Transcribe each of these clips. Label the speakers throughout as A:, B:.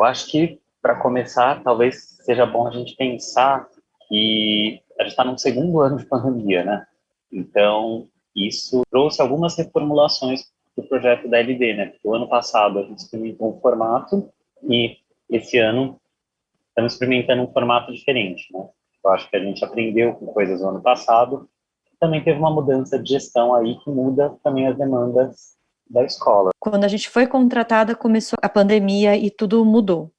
A: Eu acho que, para começar, talvez seja bom a gente pensar que a gente está num segundo ano de pandemia, né? Então, isso trouxe algumas reformulações do projeto da LD, né? Porque o ano passado a gente experimentou um formato e esse ano estamos experimentando um formato diferente, né? Eu acho que a gente aprendeu com coisas do ano passado. Também teve uma mudança de gestão aí que muda também as demandas da escola.
B: Quando a gente foi contratada, começou a pandemia e tudo mudou.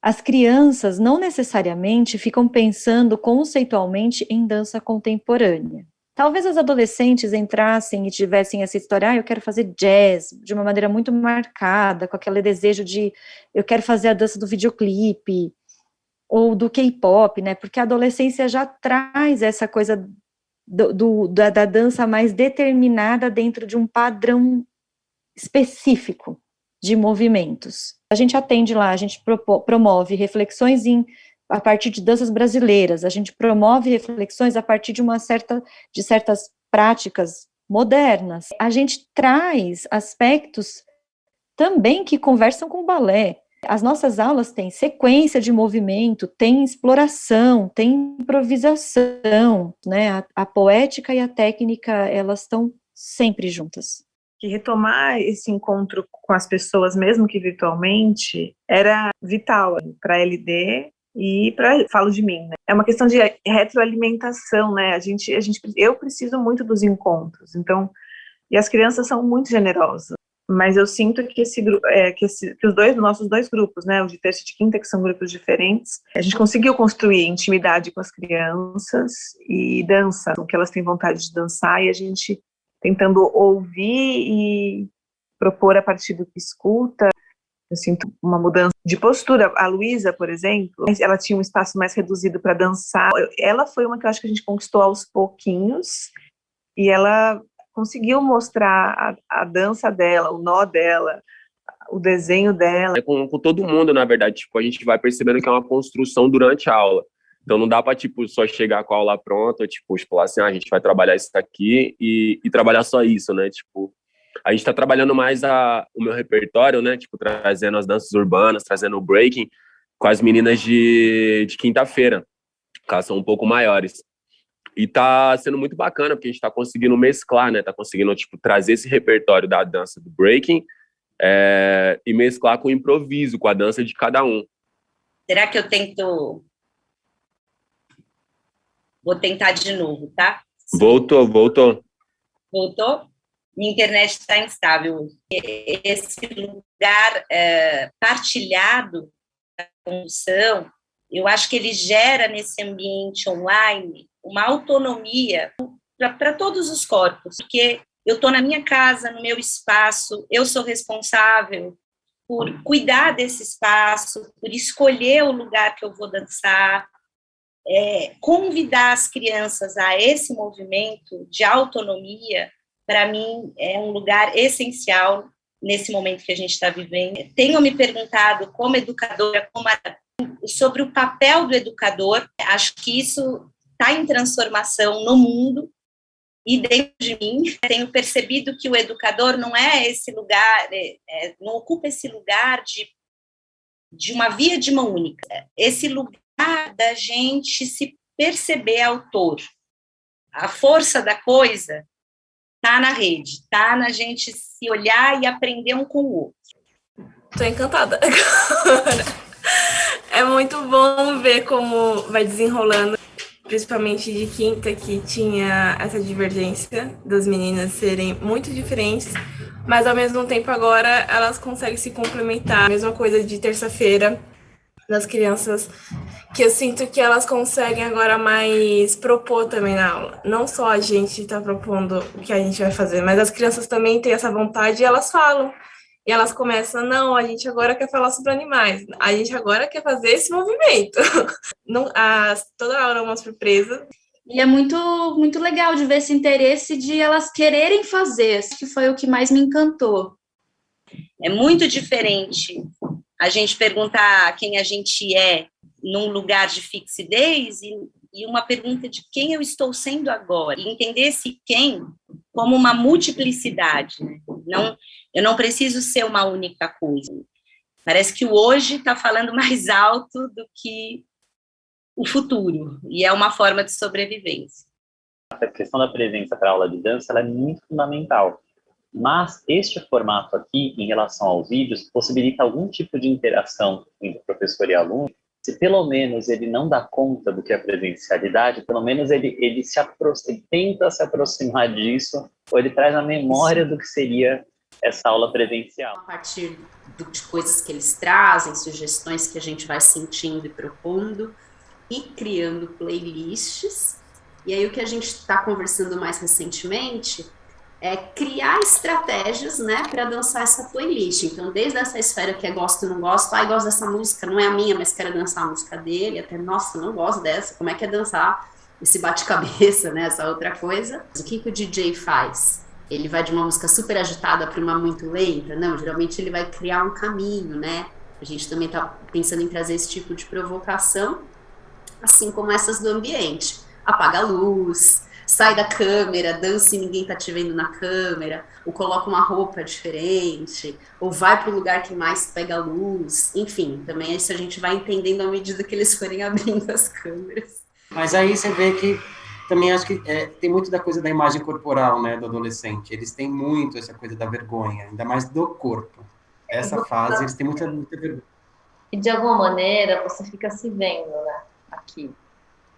B: As crianças não necessariamente ficam pensando conceitualmente em dança contemporânea. Talvez os adolescentes entrassem e tivessem essa história, eu quero fazer jazz, de uma maneira muito marcada, com aquele desejo de, eu quero fazer a dança do videoclipe, ou do K-pop, né, porque a adolescência já traz essa coisa da dança mais determinada dentro de um padrão específico de movimentos. A gente atende lá, a gente promove reflexões a partir de danças brasileiras, a gente promove reflexões a partir de certas práticas modernas. A gente traz aspectos também que conversam com o balé. As nossas aulas têm sequência de movimento, tem exploração, tem improvisação, né? A poética e a técnica, elas estão sempre juntas.
C: Que retomar esse encontro com as pessoas, mesmo que virtualmente, era vital para a LD e falo de mim, né? É uma questão de retroalimentação, né? Eu preciso muito dos encontros, então, e as crianças são muito generosas. Mas eu sinto que os nossos dois grupos, né, o de terça e de quinta, que são grupos diferentes, a gente conseguiu construir intimidade com as crianças e dança, o que elas têm vontade de dançar, e a gente tentando ouvir e propor a partir do que escuta. Eu sinto uma mudança de postura. A Luísa, por exemplo, ela tinha um espaço mais reduzido para dançar. Ela foi uma que eu acho que a gente conquistou aos pouquinhos, e ela conseguiu mostrar a dança dela, o nó dela, o desenho dela.
D: Com todo mundo, na verdade, tipo, a gente vai percebendo que é uma construção durante a aula. Então não dá para tipo, só chegar com a aula pronta, tipo, falar assim, a gente vai trabalhar isso aqui e trabalhar só isso, né? Tipo, a gente está trabalhando mais o meu repertório, né? Tipo, trazendo as danças urbanas, trazendo o breaking com as meninas de quinta-feira, que elas são um pouco maiores. E tá sendo muito bacana, porque a gente tá conseguindo mesclar, né? Tá conseguindo, tipo, trazer esse repertório da dança do breaking e mesclar com o improviso, com a dança de cada um.
E: Será que eu tento... Vou tentar de novo, tá?
D: Voltou.
E: Voltou? Minha internet está instável. Esse lugar partilhado da condução, eu acho que ele gera nesse ambiente online uma autonomia para todos os corpos, porque eu estou na minha casa, no meu espaço, eu sou responsável por cuidar desse espaço, por escolher o lugar que eu vou dançar, convidar as crianças a esse movimento de autonomia, para mim, é um lugar essencial nesse momento que a gente está vivendo. Tenho me perguntado, como educadora, sobre o papel do educador. Acho que isso está em transformação no mundo e dentro de mim. Tenho percebido que o educador não é esse lugar, não ocupa esse lugar de uma via de mão única. Esse lugar da gente se perceber autor. A força da coisa está na rede, está na gente se olhar e aprender um com o outro.
F: Estou encantada agora. É muito bom ver como vai desenrolando, principalmente de quinta, que tinha essa divergência das meninas serem muito diferentes, mas ao mesmo tempo agora elas conseguem se complementar. A mesma coisa de terça-feira, das crianças, que eu sinto que elas conseguem agora mais propor também na aula. Não só a gente está propondo o que a gente vai fazer, mas as crianças também têm essa vontade e elas falam. E elas começam, não, a gente agora quer falar sobre animais, a gente agora quer fazer esse movimento. Não, toda hora é uma surpresa.
G: E é muito, muito legal de ver esse interesse de elas quererem fazer, acho que foi o que mais me encantou.
E: É muito diferente a gente perguntar quem a gente é num lugar de fixidez e uma pergunta de quem eu estou sendo agora. E entender esse quem como uma multiplicidade, né? Eu não preciso ser uma única coisa. Parece que o hoje está falando mais alto do que o futuro, e é uma forma de sobrevivência.
A: A questão da presença para a aula de dança ela é muito fundamental, mas este formato aqui, em relação aos vídeos, possibilita algum tipo de interação entre professor e aluno. Se pelo menos ele não dá conta do que é presencialidade, pelo menos ele tenta se aproximar disso, ou ele traz a memória do que seria essa aula presencial.
H: A partir de coisas que eles trazem, sugestões que a gente vai sentindo e propondo, e criando playlists. E aí o que a gente está conversando mais recentemente é criar estratégias, né, para dançar essa playlist. Então, desde essa esfera que é gosto ou não gosto, gosto dessa música, não é a minha, mas quero dançar a música dele, até, nossa, não gosto dessa, como é que é dançar esse bate-cabeça, né, essa outra coisa. O que o DJ faz? Ele vai de uma música super agitada para uma muito lenta? Não, geralmente ele vai criar um caminho, né? A gente também está pensando em trazer esse tipo de provocação, assim como essas do ambiente. Apaga a luz, sai da câmera, dança e ninguém tá te vendo na câmera, ou coloca uma roupa diferente, ou vai para o lugar que mais pega a luz. Enfim, também isso a gente vai entendendo à medida que eles forem abrindo as câmeras.
I: Mas aí você vê que também acho que tem muito da coisa da imagem corporal, né, do adolescente. Eles têm muito essa coisa da vergonha, ainda mais do corpo. Essa fase, eles têm muita vergonha.
J: E de alguma maneira você fica se vendo, né, aqui.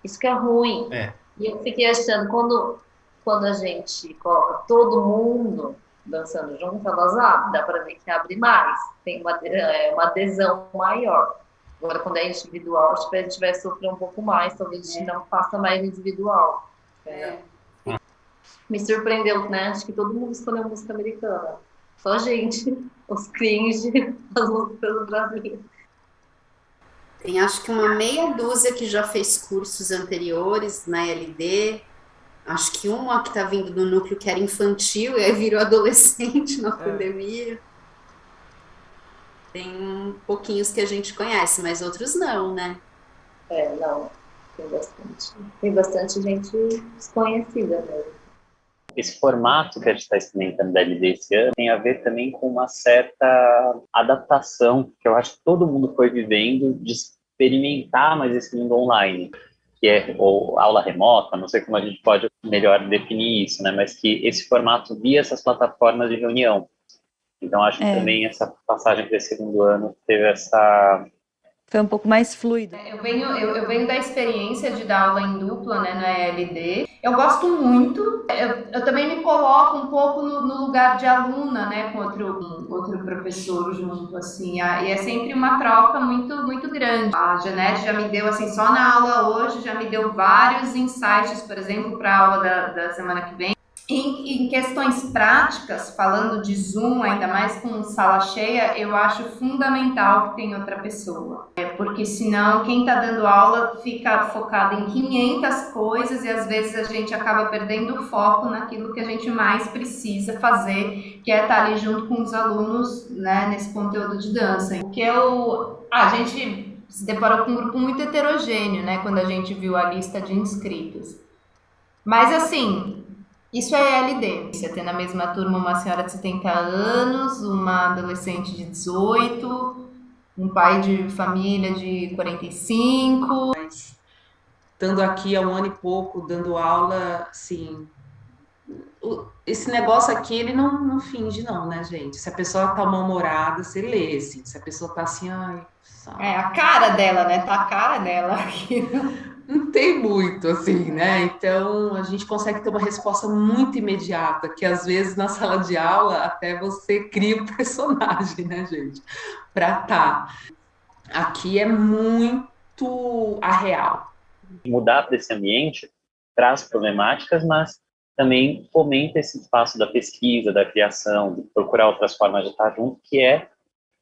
J: Isso que é ruim. E eu fiquei achando, quando a gente coloca todo mundo dançando junto, dá para ver que abre mais, tem uma adesão maior. Agora, quando é individual, acho que a gente vai sofrer um pouco mais, talvez a gente não faça mais individual. Me surpreendeu, né? Acho que todo mundo escolheu música americana. Só a gente, os cringe, as músicas brasileiras.
H: Tem acho que uma meia dúzia que já fez cursos anteriores na LD, acho que uma que está vindo do núcleo que era infantil e aí virou adolescente na pandemia. Tem pouquinhos que a gente conhece, mas outros não, né?
J: Não, tem bastante gente desconhecida mesmo.
A: Esse formato que a gente está experimentando da LD esse ano tem a ver também com uma certa adaptação que eu acho que todo mundo foi vivendo de experimentar mais esse mundo online, que é ou aula remota, não sei como a gente pode melhor definir isso, né? Mas que esse formato via essas plataformas de reunião. Então acho que também essa passagem para esse segundo ano teve essa...
B: Foi um pouco mais fluido.
K: Eu venho da experiência de dar aula em dupla, né, na ELD. Eu gosto muito. Eu também me coloco um pouco no lugar de aluna, né, com outro professor junto, assim. E é sempre uma troca muito, muito grande. A Janete já me deu, assim, só na aula hoje, já me deu vários insights, por exemplo, para a aula da semana que vem. Em questões práticas, falando de Zoom, ainda mais com sala cheia, eu acho fundamental que tenha outra pessoa. Porque senão quem está dando aula fica focado em 500 coisas e às vezes a gente acaba perdendo o foco naquilo que a gente mais precisa fazer, que é estar ali junto com os alunos, né, nesse conteúdo de dança. Porque a gente se deparou com um grupo muito heterogêneo, né, quando a gente viu a lista de inscritos. Mas assim... Isso é LD. Você tem na mesma turma uma senhora de 70 anos, uma adolescente de 18, um pai de família de 45.
L: Estando aqui há um ano e pouco, dando aula, assim... Esse negócio aqui, ele não finge não, né, gente? Se a pessoa tá mal-humorada, você lê, assim. Se a pessoa tá assim, ai... Sabe?
K: A cara dela, né? Tá a cara dela aqui.
L: Não tem muito, assim, né? Então, a gente consegue ter uma resposta muito imediata, que às vezes na sala de aula até você cria o personagem, né, gente? Pra tá. Aqui é muito a real.
A: Mudar para esse ambiente traz problemáticas, mas também fomenta esse espaço da pesquisa, da criação, de procurar outras formas de estar junto, que é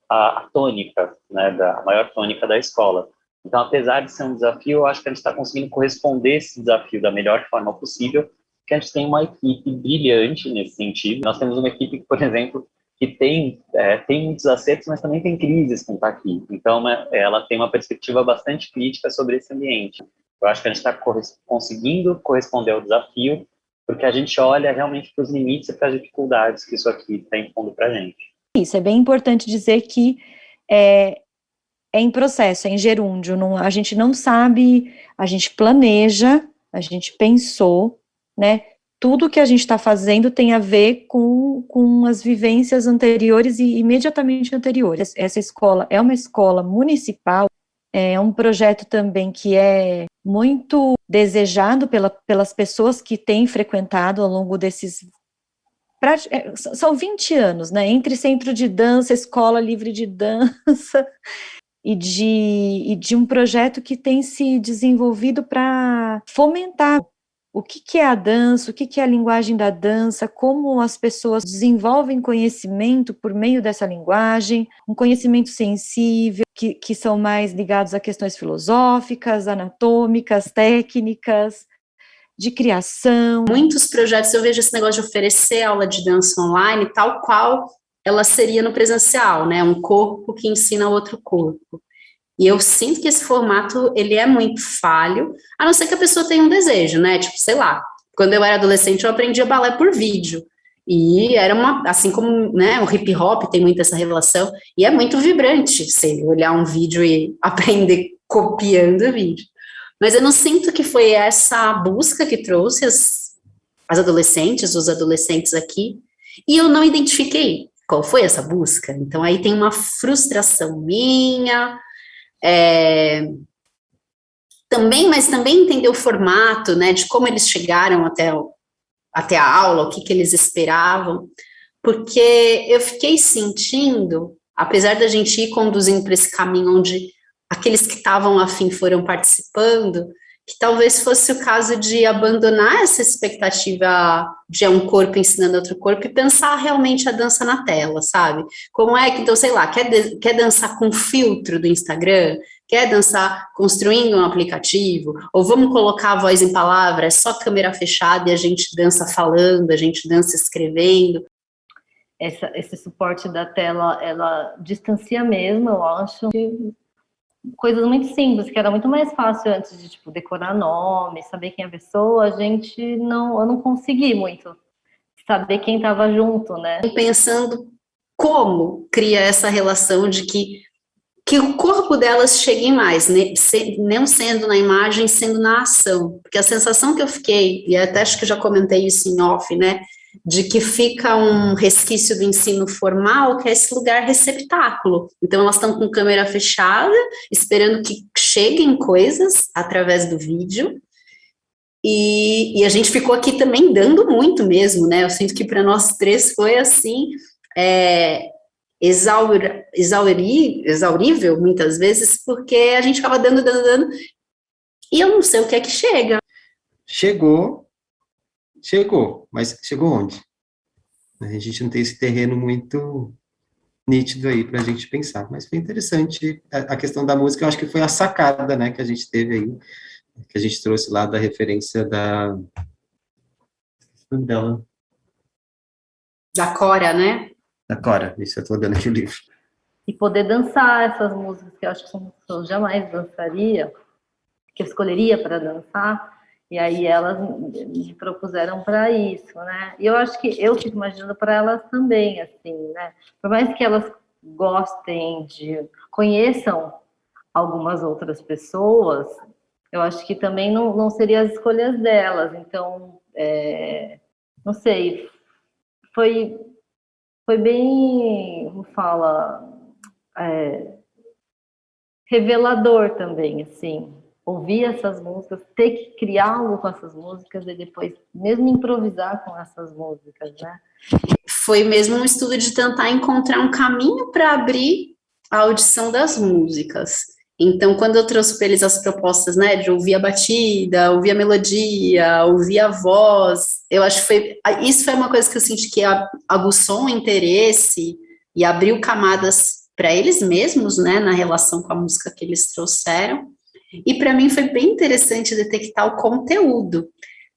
A: a tônica, né, a maior tônica da escola. Então, apesar de ser um desafio, eu acho que a gente está conseguindo corresponder a esse desafio da melhor forma possível, que a gente tem uma equipe brilhante nesse sentido. Nós temos uma equipe, por exemplo, que tem muitos acertos, mas também tem crises com estar aqui. Então, ela tem uma perspectiva bastante crítica sobre esse ambiente. Eu acho que a gente está conseguindo corresponder ao desafio, porque a gente olha realmente para os limites e para as dificuldades que isso aqui está impondo para a gente.
B: Isso, é bem importante dizer que é em processo, é em gerúndio, a gente não sabe, a gente planeja, a gente pensou, né? Tudo que a gente está fazendo tem a ver com as vivências anteriores e imediatamente anteriores. Essa escola é uma escola municipal, é um projeto também que é muito desejado pelas pessoas que têm frequentado ao longo desses... São 20 anos, né? Entre centro de dança, escola livre de dança... E de um projeto que tem se desenvolvido para fomentar o que é a dança, o que é a linguagem da dança, como as pessoas desenvolvem conhecimento por meio dessa linguagem, um conhecimento sensível, que são mais ligados a questões filosóficas, anatômicas, técnicas, de criação.
H: Muitos projetos, eu vejo esse negócio de oferecer aula de dança online, tal qual ela seria no presencial, né? Um corpo que ensina outro corpo. E eu sinto que esse formato, ele é muito falho, a não ser que a pessoa tenha um desejo, né? Tipo, sei lá, quando eu era adolescente, eu aprendia balé por vídeo. E era assim como, né, o hip hop tem muito essa relação, e é muito vibrante você olhar um vídeo e aprender copiando o vídeo. Mas eu não sinto que foi essa busca que trouxe as adolescentes, os adolescentes aqui, e eu não identifiquei qual foi essa busca. Então aí tem uma frustração minha, mas também entender o formato, né, de como eles chegaram até a aula, o que eles esperavam, porque eu fiquei sentindo, apesar da gente ir conduzindo para esse caminho onde aqueles que estavam afim foram participando, que talvez fosse o caso de abandonar essa expectativa de um corpo ensinando outro corpo e pensar realmente a dança na tela, sabe? Como é que, então, sei lá, quer dançar com filtro do Instagram? Quer dançar construindo um aplicativo? Ou vamos colocar a voz em palavras, só câmera fechada e a gente dança falando, a gente dança escrevendo?
J: Esse suporte da tela, ela distancia mesmo, eu acho, coisas muito simples, que era muito mais fácil antes de, tipo, decorar nome, saber quem é a pessoa, eu não consegui muito saber quem estava junto, né?
H: Pensando como cria essa relação de que o corpo delas chegue mais, né? Não sendo na imagem, sendo na ação, porque a sensação que eu fiquei, e até acho que eu já comentei isso em off, né, de que fica um resquício do ensino formal, que é esse lugar receptáculo. Então, elas estão com câmera fechada, esperando que cheguem coisas através do vídeo, e a gente ficou aqui também dando muito mesmo, né? Eu sinto que para nós três foi assim, exaurível, muitas vezes, porque a gente ficava dando, e eu não sei o que é que chega.
I: Chegou, mas chegou onde? A gente não tem esse terreno muito nítido aí para a gente pensar, mas foi interessante a questão da música, eu acho que foi a sacada, né, que a gente teve aí, que a gente trouxe lá da referência da
H: Cora, né?
I: Da Cora, isso eu estou dando aqui o livro.
J: E poder dançar essas músicas que eu acho que são músicas que eu jamais dançaria, que eu escolheria para dançar, e aí elas me propuseram para isso, né? E eu acho que eu fico imaginando para elas também, assim, né? Por mais que elas gostem conheçam algumas outras pessoas, eu acho que também não seria as escolhas delas. Então, não sei, foi bem, como fala, revelador também, assim, ouvir essas músicas, ter que criar algo com essas músicas e depois mesmo improvisar com essas músicas, né?
H: Foi mesmo um estudo de tentar encontrar um caminho para abrir a audição das músicas. Então, quando eu trouxe para eles as propostas, né, de ouvir a batida, ouvir a melodia, ouvir a voz, eu acho que isso foi uma coisa que eu senti que aguçou um interesse e abriu camadas para eles mesmos, né, na relação com a música que eles trouxeram. E para mim foi bem interessante detectar o conteúdo.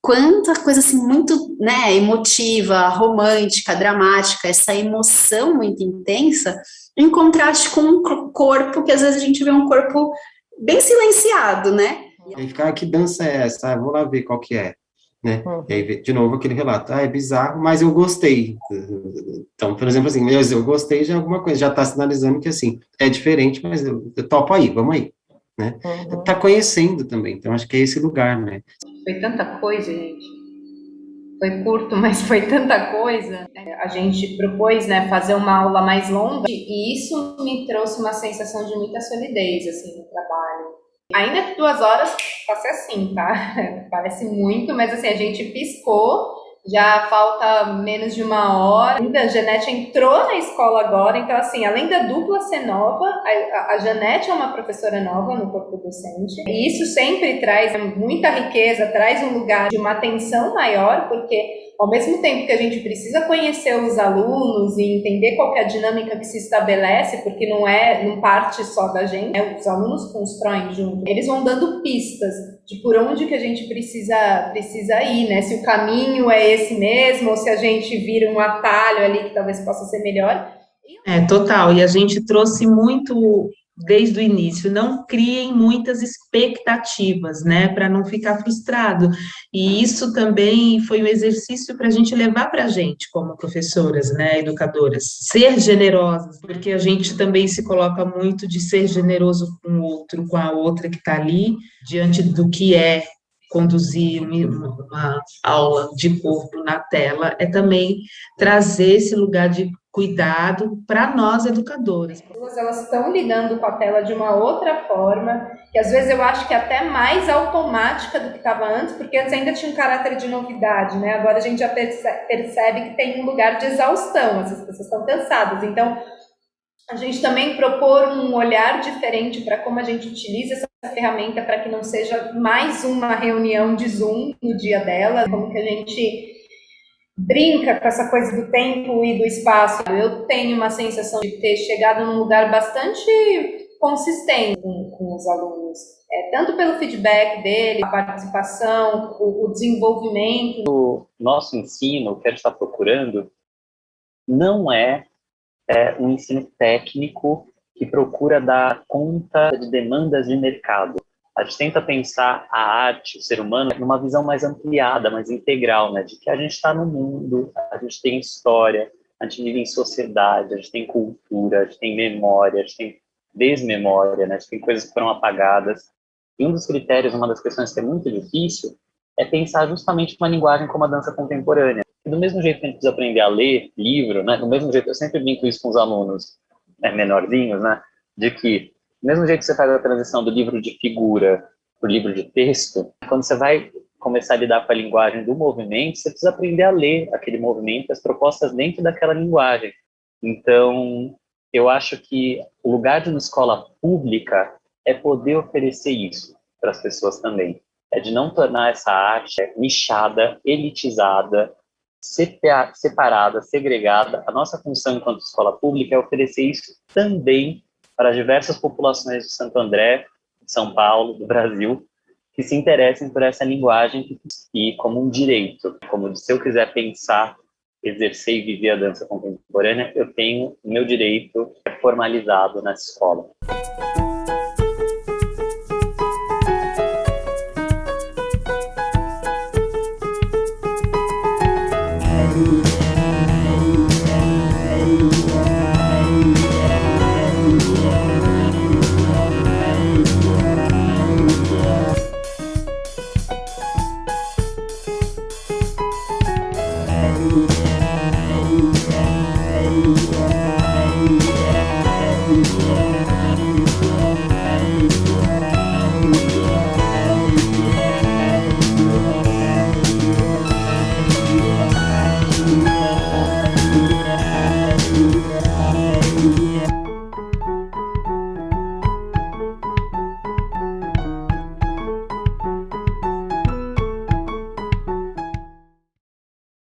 H: Quanta coisa assim muito, né, emotiva, romântica, dramática, essa emoção muito intensa, em contraste com um corpo que às vezes a gente vê um corpo bem silenciado, né?
I: E aí fica, que dança é essa? Vou lá ver qual que é. né? E aí, de novo, aquele relato, é bizarro, mas eu gostei. Então, por exemplo, assim, eu gostei de alguma coisa, já está sinalizando que, assim, é diferente, mas eu topo aí, vamos aí, né? Tá conhecendo também, então acho que é esse lugar, né?
K: Foi tanta coisa, gente. Foi curto, mas foi tanta coisa. A gente propôs, né, fazer uma aula mais longa e isso me trouxe uma sensação de muita solidez, assim, no trabalho. Ainda 2 horas passa assim, tá? Parece muito, mas assim, a gente piscou, já falta menos de 1 hora. Ainda a Janete entrou na escola agora, então assim, além da dupla ser nova, a Janete é uma professora nova no corpo docente, e isso sempre traz muita riqueza, traz um lugar de uma atenção maior, porque ao mesmo tempo que a gente precisa conhecer os alunos e entender qual que é a dinâmica que se estabelece, porque não parte só da gente, né? Os alunos constroem junto. Eles vão dando pistas de por onde que a gente precisa ir, né? Se o caminho é esse mesmo, ou se a gente vira um atalho ali que talvez possa ser melhor.
L: Total. E a gente trouxe muito desde o início, não criem muitas expectativas, né, para não ficar frustrado. E isso também foi um exercício para a gente levar para a gente, como professoras, né, educadoras, ser generosas, porque a gente também se coloca muito de ser generoso com o outro, com a outra que está ali, diante do que é conduzir uma aula de corpo na tela, é também trazer esse lugar de cuidado para nós educadoras.
K: Elas estão lidando com a tela de uma outra forma, que às vezes eu acho que é até mais automática do que estava antes, porque antes ainda tinha um caráter de novidade, né? Agora a gente já percebe que tem um lugar de exaustão, essas pessoas estão cansadas. Então, a gente também propor um olhar diferente para como a gente utiliza essa ferramenta para que não seja mais uma reunião de Zoom no dia dela, como que a gente brinca com essa coisa do tempo e do espaço. Eu tenho uma sensação de ter chegado num lugar bastante consistente com os alunos, tanto pelo feedback dele, a participação, o desenvolvimento.
A: O nosso ensino, o que a gente está procurando, não é um ensino técnico que procura dar conta de demandas de mercado. A gente tenta pensar a arte, o ser humano, numa visão mais ampliada, mais integral, né? De que a gente está no mundo, a gente tem história, a gente vive em sociedade, a gente tem cultura, a gente tem memória, a gente tem desmemória, né? A gente tem coisas que foram apagadas. E um dos critérios, uma das questões que é muito difícil, é pensar justamente uma linguagem como a dança contemporânea. E do mesmo jeito que a gente precisa aprender a ler livro, né? Do mesmo jeito, eu sempre brinco isso com os alunos menorzinhos, né? De que do mesmo jeito que você faz a transição do livro de figura para o livro de texto, quando você vai começar a lidar com a linguagem do movimento, você precisa aprender a ler aquele movimento, as propostas dentro daquela linguagem. Então, eu acho que o lugar de uma escola pública é poder oferecer isso para as pessoas também. É de não tornar essa arte nichada, elitizada, separada, segregada. A nossa função enquanto escola pública é oferecer isso também para diversas populações de Santo André, de São Paulo, do Brasil, que se interessem por essa linguagem e como um direito, como se eu quiser pensar, exercer e viver a dança contemporânea, eu tenho o meu direito formalizado nessa escola.
M: Yeah.